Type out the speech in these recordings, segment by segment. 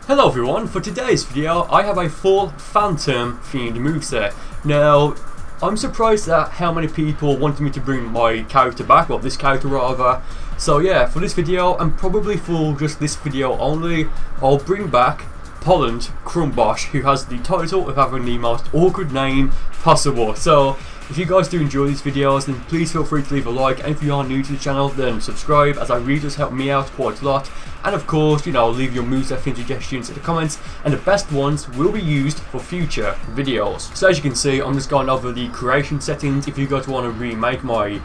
Hello everyone, for today's video I have a full Phantom themed moveset. Now, I'm surprised at how many people wanted me to bring my character back, well this character rather. So yeah, for this video and probably for just this video only, I'll bring back PolantcrumBosh, who has the title of having the most awkward name possible. So if you guys do enjoy these videos, then please feel free to leave a like, and if you are new to the channel then subscribe, as that really does help me out quite a lot. And of course, leave your moveset theme suggestions in the comments, and the best ones will be used for future videos. So as you can see, I'm just going over the creation settings if you guys want to remake my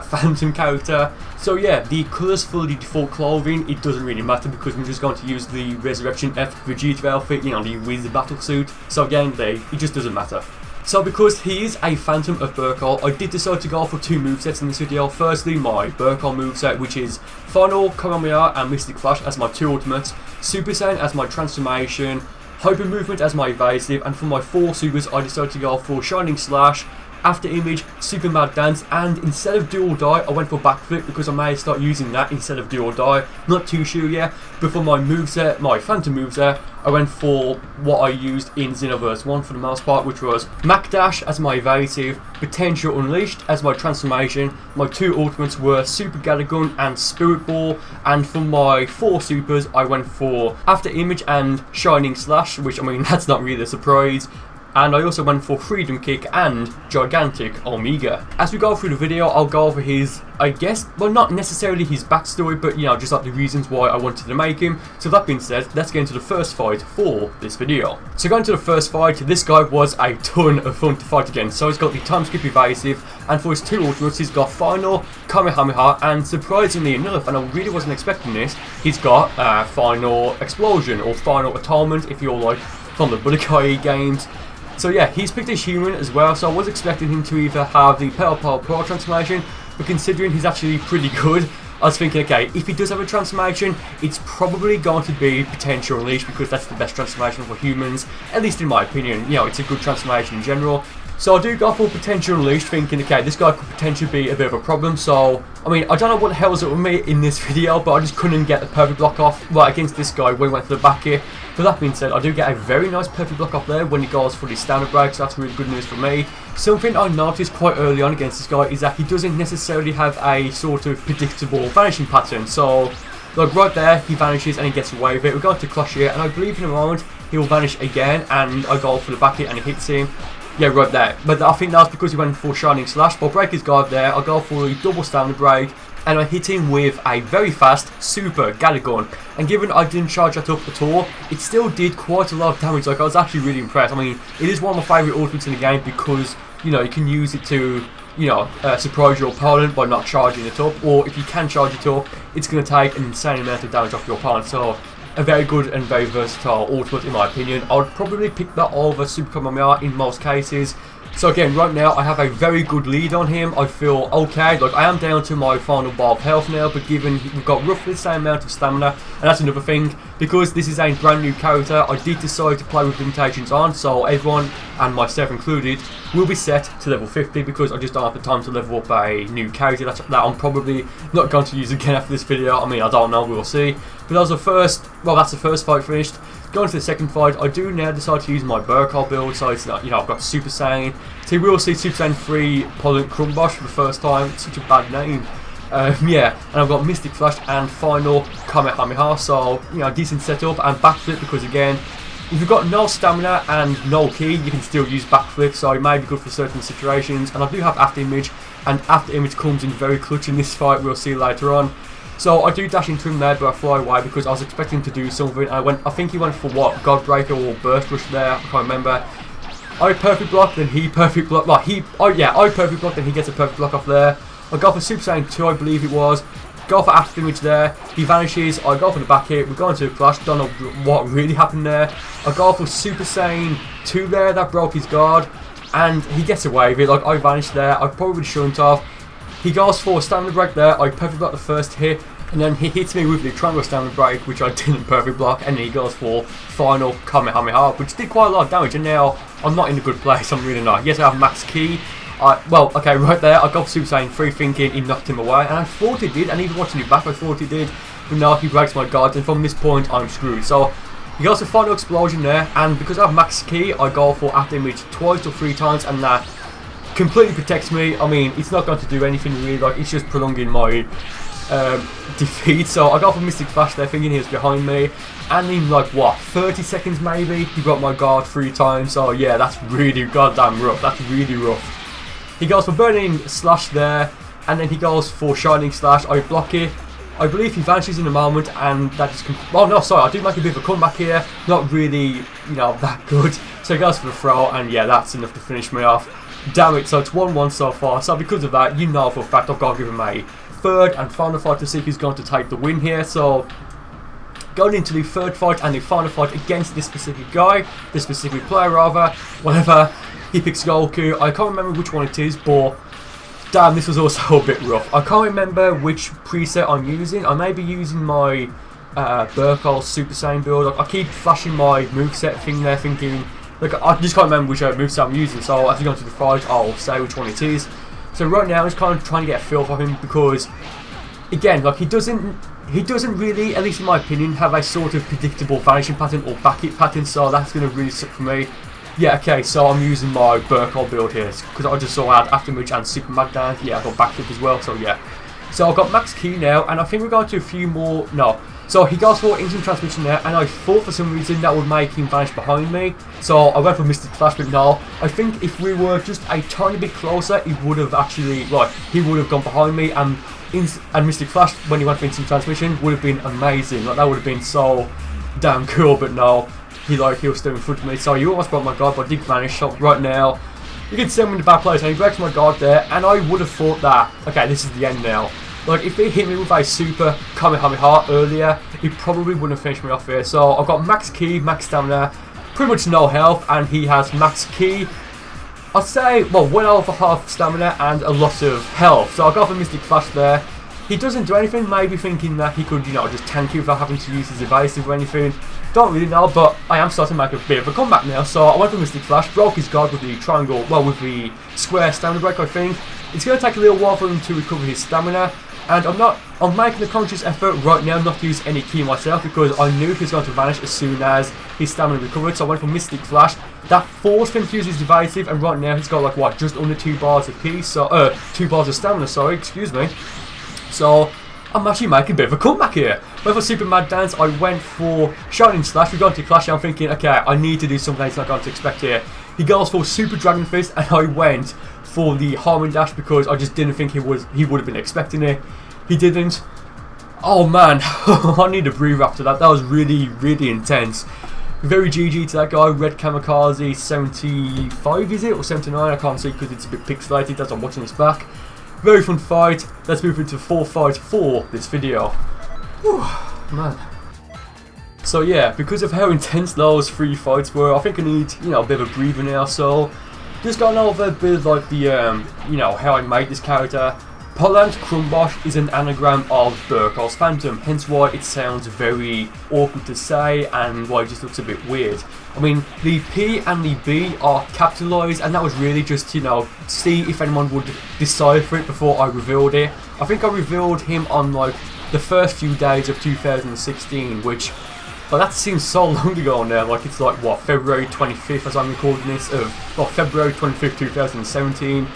Phantom character. So yeah, the colours for the default clothing, it doesn't really matter because I'm just going to use the Resurrection F Vegeta outfit, the Wizard battle suit. So again, it just doesn't matter. So because he is a Phantom of Burcol, I did decide to go for two movesets in this video. Firstly, my Burcol moveset, which is Final, Kamehameha and Mystic Flash as my two ultimates, Super Saiyan as my transformation, Hyper Movement as my evasive, and for my four supers I decided to go for Shining Slash, After Image, Super Mad Dance, and instead of Do or Die I went for Backflip because I may start using that instead of Do or Die. Not too sure yet, but for my moveset, my Phantom moveset, I went for what I used in Xenoverse 1 for the most part, which was Mac Dash as my evasive, Potential Unleashed as my transformation. My two ultimates were Super Galagun and Spirit Ball, and for my four supers I went for After Image and Shining Slash, which that's not really a surprise. And I also went for Freedom Kick and Gigantic Omega. As we go through the video, I'll go over his, well not necessarily his backstory, but just like the reasons why I wanted to make him. So that being said, let's get into the first fight for this video. So going to the first fight, this guy was a ton of fun to fight against. So he's got the Time Skip Evasive, and for his two ultimates he's got Final, Kamehameha, and surprisingly enough, and I really wasn't expecting this, he's got Final Explosion, or Final Atonement if you're like from the Burcol games. So yeah, he's picked as human as well, so I was expecting him to either have the Power Pro transformation, but considering he's actually pretty good, I was thinking, okay, if he does have a transformation, it's probably going to be Potential Unleashed because that's the best transformation for humans, at least in my opinion. It's a good transformation in general. So I do go for Potential Unleashed, thinking, okay, this guy could potentially be a bit of a problem. So, I don't know what the hell's up with me in this video, but I just couldn't get the perfect block off right against this guy when he went for the back here. But that being said, I do get a very nice perfect block off there when he goes for the standard break, so that's really good news for me. Something I noticed quite early on against this guy is that he doesn't necessarily have a sort of predictable vanishing pattern. So, like right there, he vanishes and he gets away with it. We're going to clash here, and I believe in a moment he'll vanish again, and I go for the back hit and it hits him. Yeah, right there. But I think that's because he went for Shining Slash. But I'll break his guard there. I'll go for a double standard break, and I hit him with a very fast Super Galagun. And given I didn't charge that up at all, it still did quite a lot of damage. Like, I was actually really impressed. It is one of my favourite ultimates in the game because, you can use it to, surprise your opponent by not charging it up. Or if you can charge it up, it's going to take an insane amount of damage off your opponent. So, a very good and very versatile ultimate in my opinion. I would probably pick that over Super Kamehameha in most cases. So again, right now I have a very good lead on him. I feel okay. Like, I am down to my final bar of health now, but given we've got roughly the same amount of stamina, and that's another thing, because this is a brand new character, I did decide to play with limitations on, so everyone, and myself included, will be set to level 50 because I just don't have the time to level up a new character that I'm probably not going to use again after this video. I don't know, we'll see. But that was the first, that's the first fight finished. Going to the second fight, I do now decide to use my Burcol build, so it's not, I've got Super Saiyan. So you will see Super Saiyan 3 PolantcrumBosh for the first time. It's such a bad name. Yeah, and I've got Mystic Flash and Final Kamehameha, so, decent setup, and Backflip because, again, if you've got no stamina and no key, you can still use Backflip, so it may be good for certain situations. And I do have After Image, and After Image comes in very clutch in this fight, we'll see later on. So I do dash into him there, but I fly away because I was expecting to do something. I think he went for what? Godbreaker or Burst Rush there, I can't remember. I perfect block, then he perfect block. I perfect block, then he gets a perfect block off there. I go for Super Saiyan 2, I believe it was. Go for After Image there. He vanishes. I go for the back hit. We go into a clash. Don't know what really happened there. I go for Super Saiyan 2 there. That broke his guard. And he gets away with it. Like, I vanished there. I probably shouldn't have. He goes for a standard break there. I perfect block the first hit. And then he hits me with the triangle standard break, which I didn't perfect block. And then he goes for Final Kamehameha, which did quite a lot of damage. And now I'm not in a good place. I'm really not. Yes, I have max key. Well, okay, right there, I got for Super Saiyan 3 thinking he knocked him away, and I thought he did, and even watching it back, I thought he did, but no, he breaks my guards, and from this point, I'm screwed. So, He goes for final explosion there, and because I have max key, I go for after image twice or 3 times, and that completely protects me. I mean, it's not going to do anything really, like it's just prolonging my defeat. So I go for Mystic Flash there, thinking he was behind me, and in like what 30 seconds maybe, he broke my guard 3 times. So yeah, that's really goddamn rough. That's really rough. He goes for Burning Slash there, and then he goes for Shining Slash. I block it. I believe he vanishes in a moment, and that just... oh no, sorry, I do make a bit of a comeback here. Not really, you know, that good. So he goes for the throw, and yeah, that's enough to finish me off. Damn it, so it's 1-1 so far. So because of that, you know for a fact I've got to give him a third and final fight to see who's going to take the win here. So going into the third fight and the final fight against this specific guy, this specific player rather, whatever. He picks Goku. I can't remember which one it is, but damn, this was also a bit rough. I can't remember which preset I'm using. I may be using my Burcol Super Saiyan build. I keep flashing my moveset thing there, thinking, like, I just can't remember which moveset I'm using. So as we go into the fight, I'll say which one it is. So right now, I'm just kind of trying to get a feel for him because, again, like he doesn't really, at least in my opinion, have a sort of predictable vanishing pattern or back hit pattern. So that's going to really suck for me. Yeah, okay, so I'm using my Burcol build here because I just saw I had Aftermage and Super Magdan. Yeah, I got backflip as well, so yeah. So I've got max key now, and I think we're going to a few more. No. So he goes for instant transmission there, and I thought for some reason that would make him vanish behind me. So I went for Mystic Flash, but no. I think if we were just a tiny bit closer, he would have actually, like, he would have gone behind me, and Mystic Flash, when he went for instant transmission, would have been amazing. Like, that would have been so damn cool, but no. He was still in front of me, so he almost broke my guard, but I did vanish. So right now, you can see him in the back place, and he breaks my guard there, and I would have thought that, okay, this is the end now. Like, if he hit me with a super Kamehameha earlier, he probably wouldn't have finished me off here. So I've got max key, max stamina, pretty much no health, and he has max key. I'd say, well, 1 over half stamina and a lot of health. So I'll go for Mystic Flash there. He doesn't do anything, maybe thinking that he could, you know, just tank you without having to use his evasive or anything. Don't really know, but I am starting to make a bit of a comeback now. So I went for Mystic Flash, broke his guard with the triangle, well, with the square stamina break, I think. It's going to take a little while for him to recover his stamina. And I'm making a conscious effort right now not to use any key myself because I knew he was going to vanish as soon as his stamina recovered. So I went for Mystic Flash. That forced him to use his evasive, and right now he's got like what, just under 2 bars of key, so 2 bars of stamina, sorry, excuse me. So I'm actually making a bit of a comeback here. Went for Super Mad Dance, I went for Shining Slash, we got into Clash, and I'm thinking, okay, I need to do something he's not going to expect here. He goes for Super Dragon Fist, and I went for the Harmon Dash because I just didn't think he would have been expecting it. He didn't. Oh man, I need a breather after that. That was really, really intense. Very GG to that guy. Red Kamikaze 75 is it, or 79? I can't see because it's a bit pixelated as I'm watching this back. Very fun fight. Let's move into the 4th fight for this video. Whew, man. So yeah, because of how intense those 3 fights were, I think I need, you know, a bit of a breather now. So just going over a bit of like the, you know, how I made this character. PolantcrumBosh is an anagram of Burcol's Phantom, hence why it sounds very awkward to say and why it just looks a bit weird. I mean, the P and the B are capitalised, and that was really just, you know, see if anyone would decipher it before I revealed it. I think I revealed him on like the first few days of 2016, which, well, that seems so long ago now. Like, it's like what, February 25th as I'm recording this, well, February 25th 2017.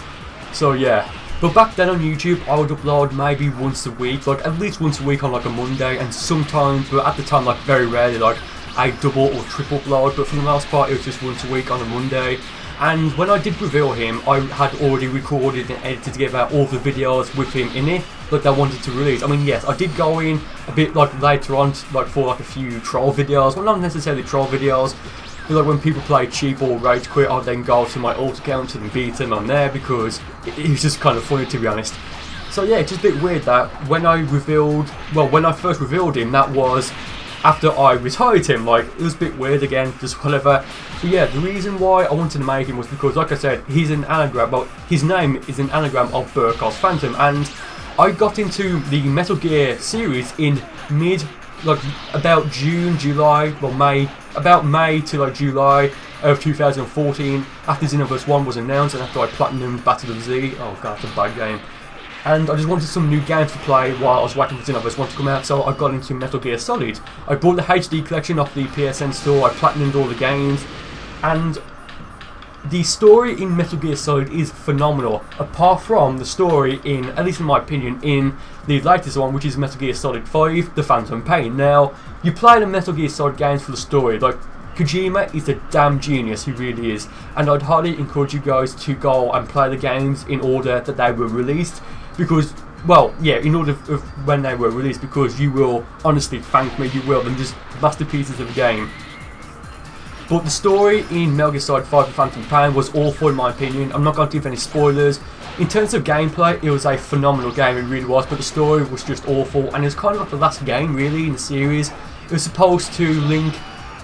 So yeah. But back then on YouTube, I would upload maybe once a week, like at least once a week on like a Monday, and sometimes, but at the time, like very rarely, like a double or triple upload. But for the most part, it was just once a week on a Monday. And when I did reveal him, I had already recorded and edited together all the videos with him in it, like I wanted to release. I mean, yes, I did go in a bit like later on, like for like a few troll videos, well, not necessarily troll videos. But like when people play cheap or rage quit, I'd then go to my alt account and beat them on there because it was just kind of funny, to be honest. So yeah, it's just a bit weird that when I first revealed him, that was after I retired him. Like, it was a bit weird again, just whatever. But yeah, the reason why I wanted to make him was because, like I said, he's an anagram. Well, his name is an anagram of Burcol's Phantom, and I got into the Metal Gear series in about June, July, well May, about May to like July of 2014, after Xenoverse 1 was announced and after I platinumed Battle of Z. Oh god, it's a bad game. and I just wanted some new games to play while I was waiting for Xenoverse 1 to come out, so I got into Metal Gear Solid. I bought the HD collection off the PSN store, I platinumed all the games, and the story in Metal Gear Solid is phenomenal, apart from the story in, at least in my opinion, in the latest one, which is Metal Gear Solid 5, The Phantom Pain. Now, you play the Metal Gear Solid games for the story, like, Kojima is a damn genius, he really is, and I'd highly encourage you guys to go and play the games in order that they were released, because, well, yeah, in order of when they were released, because you will honestly thank me, you will, they're just masterpieces of a game. But the story in Metal Gear Solid 5 The Phantom Pain was awful in my opinion. I'm not going to give any spoilers. In terms of gameplay, it was a phenomenal game, it really was, but the story was just awful, and it was kind of like the last game really in the series. It was supposed to link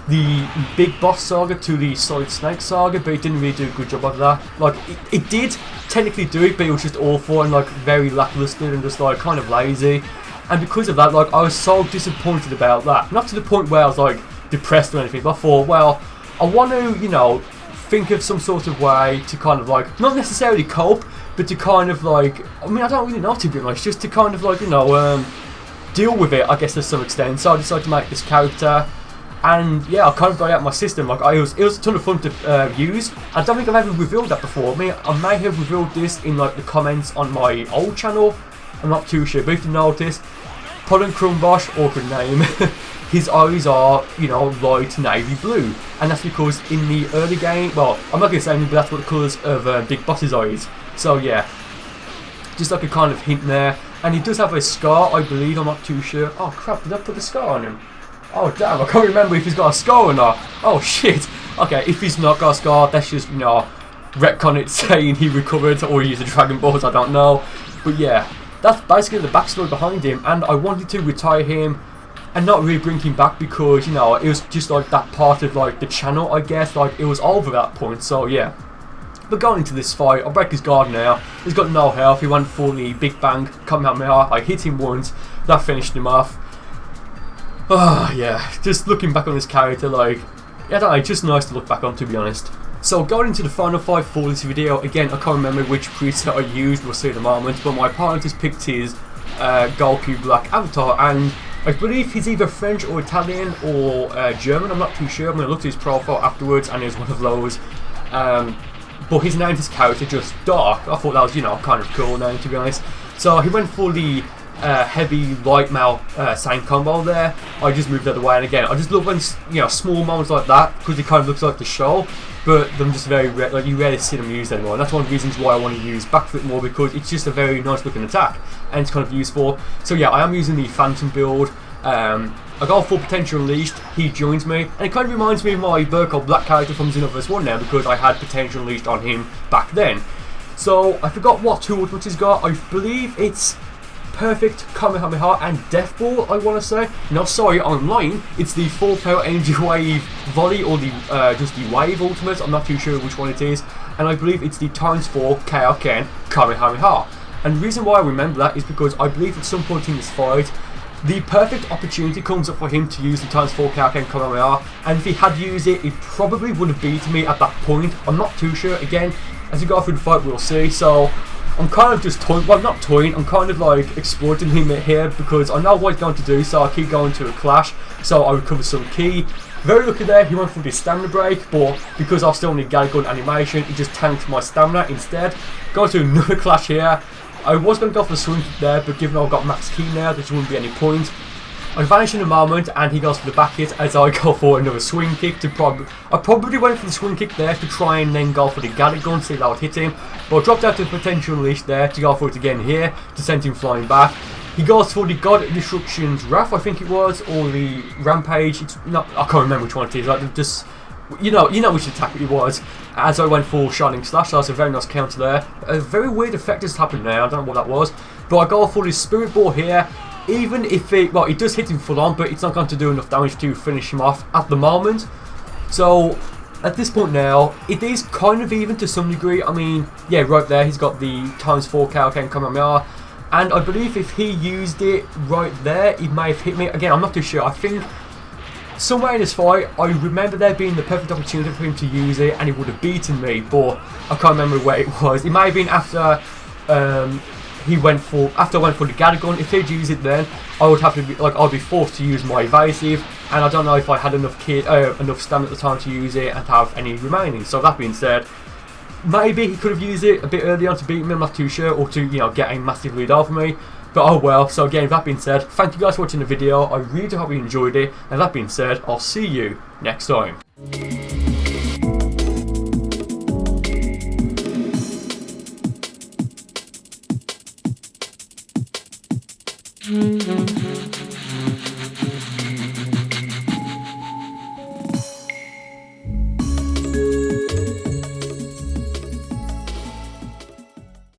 the Big Boss saga to the Solid Snake saga, but it didn't really do a good job of that. Like, it did technically do it, but it was just awful and like very lackluster and just like kind of lazy. And because of that, like, I was so disappointed about that. Not to the point where I was like depressed or anything, but I thought, well, I want to, you know, think of some sort of way to kind of like, not necessarily cope, but to kind of like, I mean, I don't really know, to be honest, just to kind of like, you know, deal with it, I guess, to some extent. So I decided to make this character, and yeah, I kind of got it out of my system. Like, it was a ton of fun to use. I don't think I've ever revealed that before. I mean, I may have revealed this in like the comments on my old channel, I'm not too sure, but if you notice, PolantcrumBosh, awkward name, his eyes are, you know, light navy blue, and that's because in the early game, well, I'm not going to say anything, but that's what the colours of Big Boss's eyes. So yeah, just like a kind of hint there. And he does have a scar, I believe, I'm not too sure. Oh crap, did I put the scar on him? Oh damn, I can't remember if he's got a scar or not. Oh shit. Okay, if he's not got a scar, that's just, you know, retcon it saying he recovered or he used the Dragon Balls, I don't know. But yeah, that's basically the backstory behind him, and I wanted to retire him and not really bring him back because, you know, it was just like that part of like the channel, I guess, like it was over at that point, so yeah. But going into this fight, I break his guard now, he's got no health, he went for the Big Bang, Kamehameha, I hit him once, that finished him off. Oh yeah, just looking back on this character, like, I don't know, it's just nice to look back on, to be honest. So going into the final fight for this video, again, I can't remember which preset I used, we'll see in a moment, but my opponent has picked his Goku Black avatar, and I believe he's either French or Italian or German, I'm not too sure. I'm going to look at his profile afterwards, and he's one of those. But his name, his character, just Dark. I thought that was, you know, kind of cool name, to be honest. So he went for the heavy light mail same combo there. I just moved out of the way, and again, I just love when, you know, small moments like that, because it kind of looks like the show, but they're just very rare, like you rarely see them used anymore, and that's one of the reasons why I want to use backflip more, because it's just a very nice looking attack and it's kind of useful. So yeah, I am using the Phantom build. I got full potential unleashed, he joins me, and it kind of reminds me of my Burcol Black character from Xenoverse 1 now, because I had potential unleashed on him back then. So I forgot what two ultimates he's got. I believe it's Perfect, Kamehameha, and Death Ball, I want to say. No, sorry, I'm lying. It's the Full Power Energy Wave Volley, or the just the Wave ultimate. I'm not too sure which one it is. And I believe it's the ×4 Kaioken Kamehameha. And the reason why I remember that is because I believe at some point in this fight, the perfect opportunity comes up for him to use the ×4 Kaioken Kamehameha. And if he had used it, he probably would have beaten me at that point. I'm not too sure. Again, as we go through the fight, we'll see. So I'm kind of just toying, well, not toying, I'm kind of like exploiting him here because I know what he's going to do, so I keep going to a clash, so I recover some ki. Very lucky there, he went for the stamina break, but because I still need Gun animation, he just tanked my stamina instead. Go to another clash here. I was going to go for the swing kick there, but given I've got max ki now, there wouldn't be any point. I vanish in a moment, and he goes for the back hit as I go for another swing kick. I probably went for the swing kick there to try and then go for the Gadget gun, see if that would hit him. But I dropped out to the potential unleash there to go for it again here to send him flying back. He goes for the God Destruction's Wrath, I think it was, or the Rampage. It's not, I can't remember which one it is. Like, just, you know which attack it was. As I went for Shining Slash, so that's a very nice counter there. A very weird effect has happened there. I don't know what that was, but I go for his Spirit Ball here. Even if it, well, it does hit him full on, but it's not going to do enough damage to finish him off at the moment. So at this point now, it is kind of even to some degree. I mean, yeah, right there, he's got the ×4 Kaioken Kamehameha, and I believe if he used it right there, he may have hit me. Again, I'm not too sure. I think somewhere in this fight, I remember there being the perfect opportunity for him to use it, and he would have beaten me, but I can't remember where it was. It may have been after after I went for the gather gun, if he'd use it then, I would have to be, like, I'd be forced to use my evasive, and I don't know if I had enough stamina at the time to use it and have any remaining. So that being said, maybe he could have used it a bit earlier on to beat me, I'm not too sure, or to, get a massive lead over me. But oh well. So again, with that being said, thank you guys for watching the video. I really do hope you enjoyed it. And that being said, I'll see you next time.